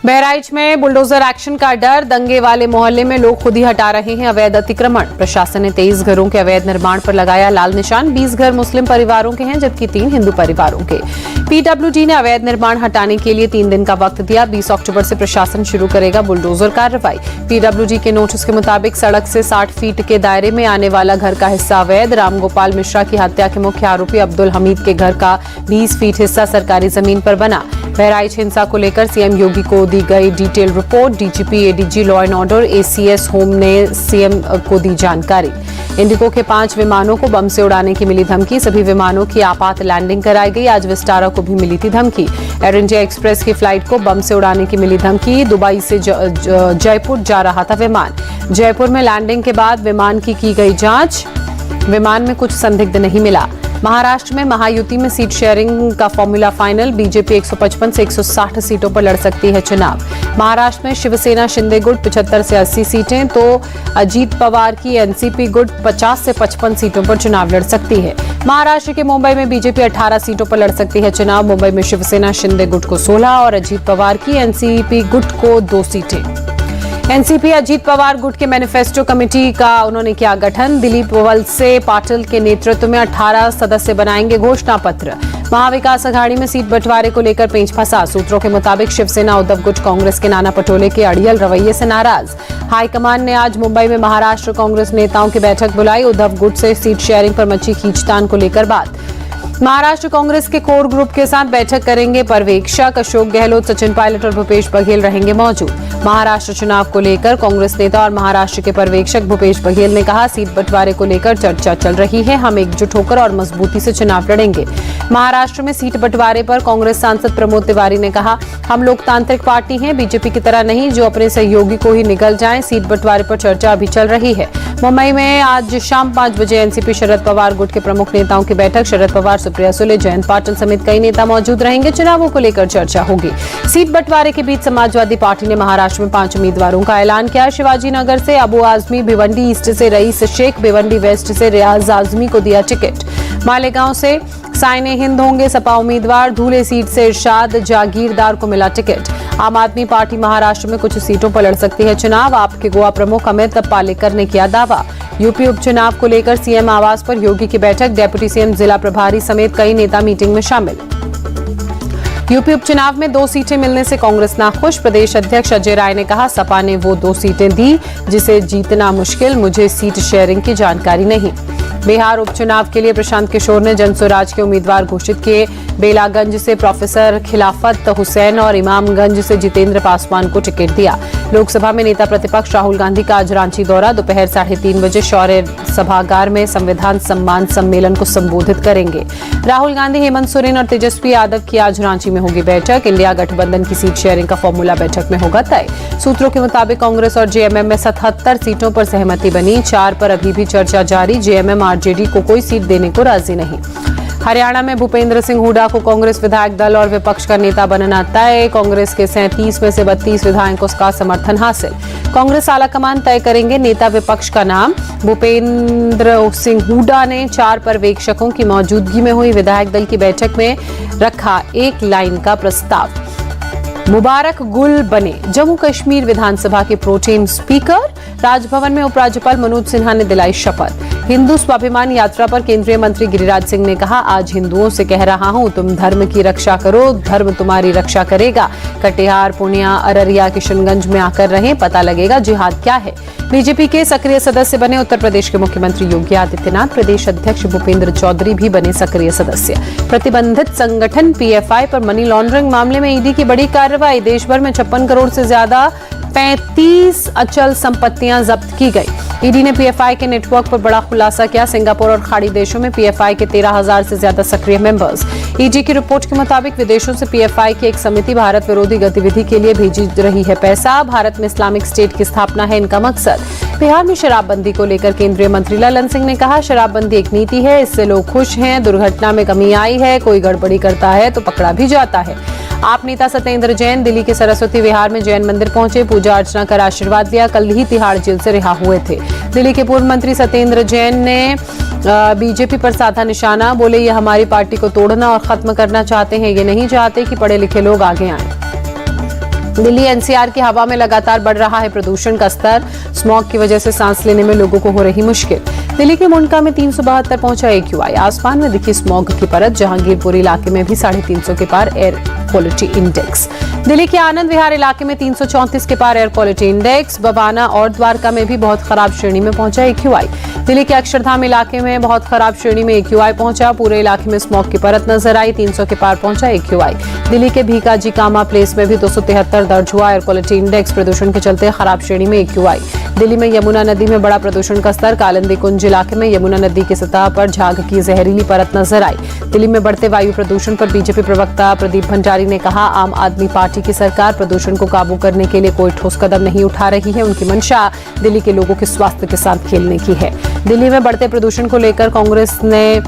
बहराइच में bulldozer action का डर, दंगे वाले मोहल्ले में लोग खुद ही हटा रहे हैं अवैध अतिक्रमण। प्रशासन ने 23 घरों के अवैध निर्माण पर लगाया लाल निशान। 20 घर मुस्लिम परिवारों के हैं जबकि 3 हिंदू परिवारों के। पीडब्ल्यूडी ने अवैध निर्माण हटाने के लिए 3 दिन का वक्त दिया। 20 अक्टूबर से प्रशासन शुरू करेगा बुलडोजर कार्रवाई। पीडब्ल्यूडी के नोटिस के मुताबिक सड़क से 60 फीट के दायरे में आने वाला घर का हिस्सा अवैध। रामगोपाल मिश्रा की हत्या के मुख्य आरोपी अब्दुल हमीद के घर का 20 फीट हिस्सा सरकारी जमीन पर बना। बहराइच हिंसा को लेकर सीएम योगी को दी गई detail report. DGP, ADG law and order, ACS home ने सीएम को दी जानकारी। इंडिगो के 5 विमानों को बम से उड़ाने की मिली धमकी। सभी विमानों की आपात लैंडिंग कराई गई। आज विस्टारा को भी मिली थी धमकी। एयर इंडिया एक्सप्रेस की फ्लाइट को बम से उड़ाने की मिली धमकी। दुबई से जयपुर जा रहा था विमान। जयपुर में लैंडिंग के बाद विमान की गई जांच। विमान में कुछ संदिग्ध नहीं मिला। महाराष्ट्र में महायुति में सीट शेयरिंग का फॉर्मूला फाइनल। बीजेपी 155 से 160 सीटों पर लड़ सकती है चुनाव। महाराष्ट्र में शिवसेना शिंदे गुट 75 से 80 सीटें तो अजीत पवार की एनसीपी गुट 50 से 55 सीटों पर चुनाव लड़ सकती है। महाराष्ट्र के मुंबई में बीजेपी 18 सीटों पर लड़ सकती है चुनाव। मुंबई में शिवसेना शिंदे गुट को 16 और अजीत पवार की एनसीपी गुट को 2 सीटें। एनसीपी अजीत पवार गुट के मैनिफेस्टो कमेटी का उन्होंने किया गठन। दिलीप वलसे पाटिल के नेतृत्व में 18 सदस्य बनाएंगे घोषणा पत्र। महाविकास अघाड़ी में सीट बंटवारे को लेकर पेंच फंसा। सूत्रों के मुताबिक शिवसेना उद्धव गुट कांग्रेस के नाना पटोले के अड़ियल रवैये से नाराज। हाईकमान ने आज मुंबई में महाराष्ट्र कांग्रेस नेताओं की बैठक बुलाई। उद्धव गुट से सीट शेयरिंग पर मची खींचतान को लेकर बात। महाराष्ट्र कांग्रेस के कोर ग्रुप के साथ बैठक करेंगे पर्यवेक्षक। अशोक गहलोत, सचिन पायलट और भूपेश बघेल रहेंगे मौजूद। महाराष्ट्र चुनाव को लेकर कांग्रेस नेता और महाराष्ट्र के पर्यवेक्षक भूपेश बघेल ने कहा, सीट बंटवारे को लेकर चर्चा चल रही है। हम एकजुट होकर और मजबूती से चुनाव लड़ेंगे। महाराष्ट्र में सीट बंटवारे पर कांग्रेस सांसद प्रमोद तिवारी ने कहा, हम लोकतांत्रिक पार्टी हैं, बीजेपी की तरह नहीं जो अपने सहयोगी को ही निगल जाए। सीट बंटवारे पर चर्चा अभी चल रही है। मुंबई में आज शाम 5 बजे एनसीपी शरद पवार गुट के प्रमुख नेताओं की बैठक। शरद पवार, सुप्रिया सुले, जयंत पाटिल समेत कई नेता मौजूद रहेंगे। चुनावों को लेकर चर्चा होगी। सीट बंटवारे के बीच समाजवादी पार्टी ने महाराष्ट्र में 5 उम्मीदवारों का ऐलान किया। शिवाजी नगर से अबू आजमी, भिवंडी ईस्ट से रईस शेख, भिवंडी वेस्ट से रियाज आजमी को दिया टिकट। मालेगांव से साइने हिंद होंगे सपा उम्मीदवार। धूले सीट से इरशाद जागीरदार को मिला टिकट। आम आदमी पार्टी महाराष्ट्र में कुछ सीटों पर लड़ सकती है चुनाव। आप के गोवा प्रमुख अमित पालेकर ने किया दावा। यूपी उपचुनाव को लेकर सीएम आवास पर योगी की बैठक। डेप्यूटी सीएम, जिला प्रभारी समेत कई नेता मीटिंग में शामिल। यूपी उपचुनाव में 2 सीटें मिलने से कांग्रेस नाखुश। प्रदेश अध्यक्ष अजय राय ने कहा, सपा ने वो 2 सीटें दी जिसे जीतना मुश्किल, मुझे सीट शेयरिंग की जानकारी नहीं। बिहार उपचुनाव के लिए प्रशांत किशोर ने जनस्वराज के उम्मीदवार घोषित किए। बेलागंज से प्रोफेसर खिलाफत हुसैन और इमामगंज से जितेंद्र पासवान को टिकट दिया। लोकसभा में नेता प्रतिपक्ष राहुल गांधी का आज रांची दौरा। दोपहर 3:30 बजे शौर्य सभागार में संविधान सम्मान सम्मेलन को संबोधित करेंगे। राहुल गांधी, हेमंत सोरेन और तेजस्वी यादव की आज रांची में होगी बैठक। इंडिया गठबंधन की सीट शेयरिंग का फॉर्मूला बैठक में होगा तय। सूत्रों के मुताबिक कांग्रेस और जेएमएम में 77 सीटों पर सहमति बनी। 4 पर अभी भी चर्चा जारी। जेएमएम आरजेडी को कोई सीट देने को राजी नहीं। हरियाणा में भूपेंद्र सिंह हुड्डा को कांग्रेस विधायक दल और विपक्ष का नेता बनना तय। कांग्रेस के 37 में से 32 विधायकों का समर्थन हासिल। कांग्रेस आलाकमान तय करेंगे नेता विपक्ष का नाम। भूपेंद्र सिंह हुड्डा ने 4 पर्यवेक्षकों की मौजूदगी में हुई विधायक दल की बैठक में रखा 1 लाइन का प्रस्ताव। मुबारक गुल बने जम्मू कश्मीर विधानसभा के प्रोटेम स्पीकर। राजभवन में उपराज्यपाल मनोज सिन्हा ने दिलाई शपथ। हिंदू स्वाभिमान यात्रा पर केंद्रीय मंत्री गिरिराज सिंह ने कहा, आज हिंदुओं से कह रहा हूं, तुम धर्म की रक्षा करो, धर्म तुम्हारी रक्षा करेगा। कटिहार, पूर्णिया, अररिया, किशनगंज में आकर रहें, पता लगेगा जिहाद क्या है। बीजेपी के सक्रिय सदस्य बने उत्तर प्रदेश के मुख्यमंत्री योगी आदित्यनाथ। प्रदेश अध्यक्ष भूपेंद्र चौधरी भी बने सक्रिय सदस्य। प्रतिबंधित संगठन पीएफआई पर मनी लॉन्ड्रिंग मामले में ईडी की बड़ी कार्रवाई। देश भर में 56 करोड़ से ज्यादा 35 अचल संपत्तियां जब्त की गई। ईडी ने पीएफआई के नेटवर्क पर बड़ा खुलासा किया। सिंगापुर और खाड़ी देशों में पीएफआई के 13,000 से ज्यादा सक्रिय मेंबर्स। ईडी की रिपोर्ट के मुताबिक विदेशों से पीएफआई की एक समिति भारत विरोधी गतिविधि के लिए भेजी रही है पैसा। भारत में इस्लामिक स्टेट की स्थापना है इनका मकसद। बिहार में शराबबंदी को लेकर केंद्रीय मंत्री ललन सिंह ने कहा, शराबबंदी एक नीति है, इससे लोग खुश हैं। दुर्घटना में कमी आई है, कोई गड़बड़ी करता है तो पकड़ा भी जाता है। आप नेता सत्येंद्र जैन दिल्ली के सरस्वती विहार में जैन मंदिर पहुंचे, पूजा अर्चना कर आशीर्वाद लिया। कल ही तिहाड़ जेल से रिहा हुए थे। दिल्ली के पूर्व मंत्री सत्येंद्र जैन ने बीजेपी पर साधा निशाना। बोले, ये हमारी पार्टी को तोड़ना और खत्म करना चाहते हैं, ये नहीं चाहते कि पढ़े लिखे लोग आगे आएं। दिल्ली एनसीआर की हवा में लगातार बढ़ रहा है प्रदूषण का स्तर। स्मॉग की वजह से सांस लेने में लोगों को हो रही मुश्किल। दिल्ली के मुंडका में 372 पहुंचा AQI। आसमान में दिखी स्मॉग की परत। जहांगीरपुर इलाके में भी 350 के पार एयर क्वालिटी इंडेक्स। दिल्ली के आनंद विहार इलाके में 334 के पार एयर क्वालिटी इंडेक्स। बवाना और द्वारका में भी बहुत खराब श्रेणी में पहुंचा AQI। दिल्ली के अक्षरधाम इलाके में बहुत खराब श्रेणी में AQI पहुंचा। पूरे इलाके में स्मॉग की परत नजर आई। 300 के पार पहुंचा AQI। दिल्ली के भीकाजी कामा प्लेस में भी 273 दर्ज हुआ एयर क्वालिटी इंडेक्स। प्रदूषण के चलते खराब श्रेणी में AQI। दिल्ली में यमुना नदी में बड़ा प्रदूषण का स्तर। कालिंदी कुंज इलाके में यमुना नदी की सतह पर झाग की जहरीली परत नजर आई। दिल्ली में बढ़ते वायु प्रदूषण पर बीजेपी प्रवक्ता प्रदीप भंडारी ने कहा, आम आदमी पार्टी की सरकार प्रदूषण को काबू करने के लिए कोई ठोस कदम नहीं उठा रही है। उनकी मंशा दिल्ली के लोगों के स्वास्थ्य के साथ खेलने की है। दिल्ली में बढ़ते प्रदूषण को लेकर कांग्रेस ने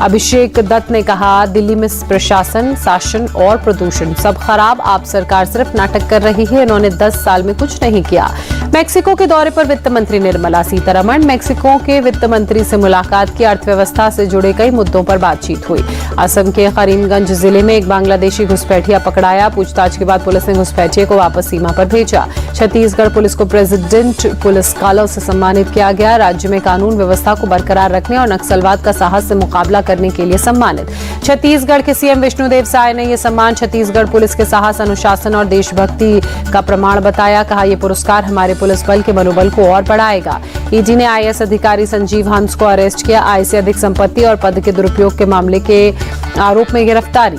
अभिषेक दत्त ने कहा, दिल्ली में प्रशासन, शासन और प्रदूषण सब खराब। आप सरकार सिर्फ नाटक कर रही है। इन्होंने 10 साल में कुछ नहीं किया। मेक्सिको के दौरे पर वित्त मंत्री निर्मला सीतारमण। मेक्सिको के वित्त मंत्री से मुलाकात की। अर्थव्यवस्था से जुड़े कई मुद्दों पर बातचीत हुई। असम के करीमगंज जिले में एक बांग्लादेशी घुसपैठिया पकड़ाया। पूछताछ के बाद पुलिस ने घुसपैठिए को वापस सीमा पर भेजा। छत्तीसगढ़ पुलिस को प्रेसिडेंट पुलिस कॉलर से सम्मानित किया गया। राज्य में कानून व्यवस्था को बरकरार रखने और नक्सलवाद का साहस से मुकाबला करने के लिए सम्मानित। छत्तीसगढ़ के सीएम विष्णुदेव साय ने यह सम्मान छत्तीसगढ़ पुलिस के साहस, अनुशासन और देशभक्ति का प्रमाण बताया। कहा, यह पुरस्कार हमारे पुलिस बल के मनोबल को और बढ़ाएगा। ईडी ने आईएएस अधिकारी संजीव हंस को अरेस्ट किया। आय से अधिक संपत्ति और पद के दुरुपयोग के मामले के आरोप में गिरफ्तारी।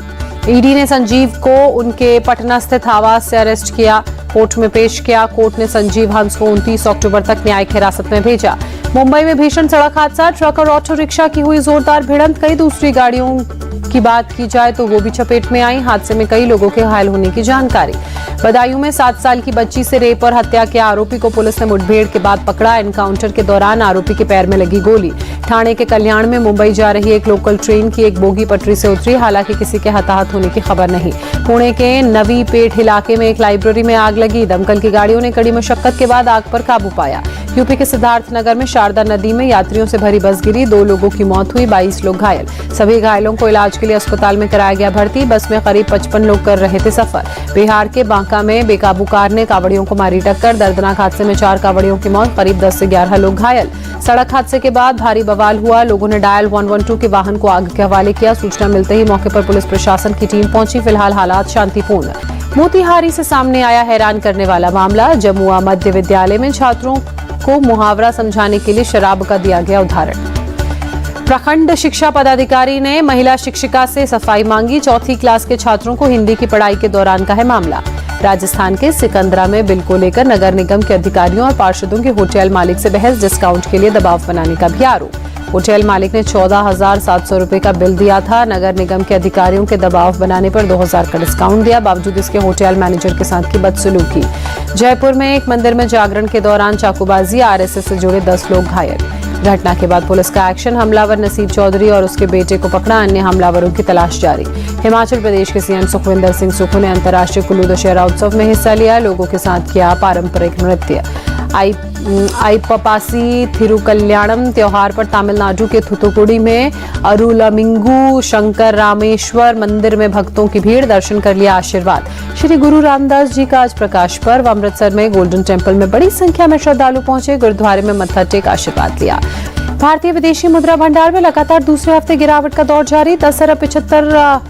ईडी ने संजीव को उनके पटना स्थित आवास से अरेस्ट किया, कोर्ट में पेश किया। कोर्ट ने संजीव हंस को 29 अक्टूबर तक न्यायिक हिरासत में भेजा। मुंबई में भीषण सड़क हादसा। ट्रक और ऑटो रिक्शा की हुई जोरदार भिड़ंत। कई दूसरी गाड़ियों की बात की जाए तो वो भी चपेट में आई। हादसे में कई लोगों के घायल होने की जानकारी। बदायूं में 7 साल की बच्ची से रेप और हत्या के आरोपी को पुलिस ने मुठभेड़ के बाद पकड़ा। एनकाउंटर के दौरान आरोपी के पैर में लगी गोली। ठाणे के कल्याण में मुंबई जा रही एक लोकल ट्रेन की एक बोगी पटरी से उतरी। हालांकि किसी के हताहत होने की खबर नहीं। पुणे के नवी पेठ इलाके में एक लाइब्रेरी में आग लगी। दमकल की गाड़ियों ने कड़ी मशक्कत के बाद आग पर काबू पाया। यूपी के सिद्धार्थनगर में शारदा नदी में यात्रियों से भरी बस गिरी। 2 लोगों की मौत हुई, 22 लोग घायल। सभी घायलों को इलाज के लिए अस्पताल में कराया गया भर्ती। बस में करीब 55 लोग कर रहे थे सफर। बिहार के बांका में बेकाबू कार ने कांवड़ियों को मारी टक्कर। दर्दनाक हादसे में 4 कांवड़ियों की मौत, करीब 10 से 11 लोग घायल। सड़क हादसे के बाद भारी बवाल हुआ। लोगों ने डायल 112 के वाहन को आग के हवाले किया। सूचना मिलते ही मौके पर पुलिस प्रशासन की टीम पहुंची। फिलहाल हालात शांतिपूर्ण। मोतिहारी से सामने आया हैरान करने वाला मामला। जमुआ मध्य विद्यालय में छात्रों को मुहावरा समझाने के लिए शराब का दिया गया उदाहरण। प्रखंड शिक्षा पदाधिकारी ने महिला शिक्षिका से सफाई मांगी। 4वीं क्लास के छात्रों को हिंदी की पढ़ाई के दौरान का है मामला। राजस्थान के सिकंदरा में बिल को लेकर नगर निगम के अधिकारियों और पार्षदों के होटल मालिक से बहस। डिस्काउंट के लिए दबाव बनाने का भी आरोप। होटल मालिक ने 14,700 रुपए का बिल दिया था। नगर निगम के अधिकारियों के दबाव बनाने पर 2,000 का डिस्काउंट दिया। बावजूद इसके होटल मैनेजर के साथ की बदसलूकी। जयपुर में एक मंदिर में जागरण के दौरान चाकूबाजी। आरएसएस से जुड़े 10 लोग घायल। घटना के बाद पुलिस का एक्शन। हमलावर नसीब चौधरी और उसके बेटे को पकड़ा। अन्य हमलावरों की तलाश जारी। हिमाचल प्रदेश के सीएम सुखविंदर सिंह सुक्खू ने अंतर्राष्ट्रीय कुल्लू दशहरा उत्सव में हिस्सा लिया। लोगों के साथ किया पारंपरिक नृत्य। आईपपासी थिरुकल्याणम त्योहार पर तमिलनाडु के थुथुकुडी में अरुलमिंगू शंकर रामेश्वर मंदिर में भक्तों की भीड़। दर्शन कर लिया आशीर्वाद। श्री गुरु रामदास जी का आज प्रकाश पर्व। अमृतसर में गोल्डन टेम्पल में बड़ी संख्या में श्रद्धालु पहुंचे। गुरुद्वारे में मत्था टेक आशीर्वाद लिया। भारतीय विदेशी मुद्रा भंडार में लगातार दूसरे हफ्ते गिरावट का दौर जारी। 10.75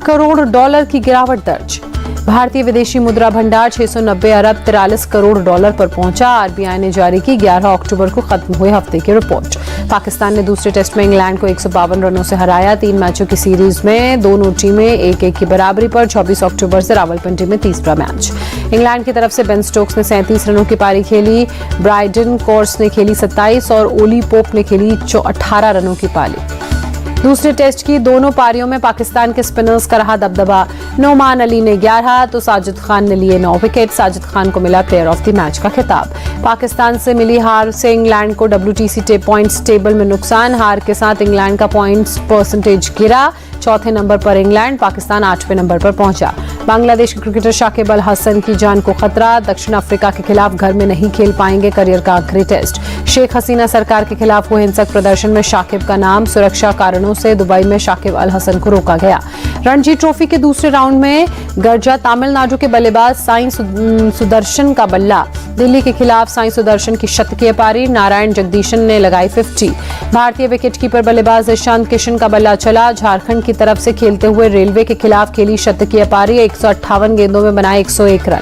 करोड़ डॉलर की गिरावट दर्ज। भारतीय विदेशी मुद्रा भंडार 690 अरब 43 करोड़ डॉलर पर पहुंचा। आरबीआई ने जारी की 11 अक्टूबर को खत्म हुए हफ्ते की रिपोर्ट। पाकिस्तान ने दूसरे टेस्ट में इंग्लैंड को 152 रनों से हराया। 3 मैचों की सीरीज में दोनों टीमें 1-1 की बराबरी पर। 24 अक्टूबर से रावलपिंडी में तीसरा मैच। इंग्लैंड की तरफ से बेन स्टोक्स ने 37 रनों की पारी खेली। ब्राइडन कोर्स ने खेली 27 और ओली पोप ने खेली 18 रनों की पारी। दूसरे टेस्ट की दोनों पारियों में पाकिस्तान के स्पिनर्स का रहा दबदबा। नोमान अली ने 11 तो साजिद खान ने लिए 9 विकेट। साजिद खान को मिला प्लेयर ऑफ द मैच का खिताब। पाकिस्तान से मिली हार से इंग्लैंड को WTC पॉइंट्स टेबल में नुकसान। हार के साथ इंग्लैंड का पॉइंट्स परसेंटेज गिरा। चौथे नंबर पर इंग्लैंड, पाकिस्तान 8वें नंबर पर पहुंचा। बांग्लादेश के क्रिकेटर शाकिब अल हसन की जान को खतरा। दक्षिण अफ्रीका के खिलाफ घर में नहीं खेल पाएंगे करियर का आखिरी टेस्ट। शेख हसीना सरकार के खिलाफ हुए हिंसक प्रदर्शन में शाकिब का नाम। सुरक्षा कारणों से दुबई में शाकिब अल हसन को रोका गया। रणजी ट्रॉफी के दूसरे राउंड राउंड में गर्जा तमिलनाडु के बल्लेबाज साई सुदर्शन का बल्ला। दिल्ली के खिलाफ साई सुदर्शन की शतकीय पारी। नारायण जगदीशन ने लगाई 50। भारतीय विकेटकीपर बल्लेबाज ईशांत किशन का बल्ला चला। झारखंड की तरफ से खेलते हुए रेलवे के खिलाफ खेली शतकीय पारी। 158 गेंदों में बनाए 101 रन।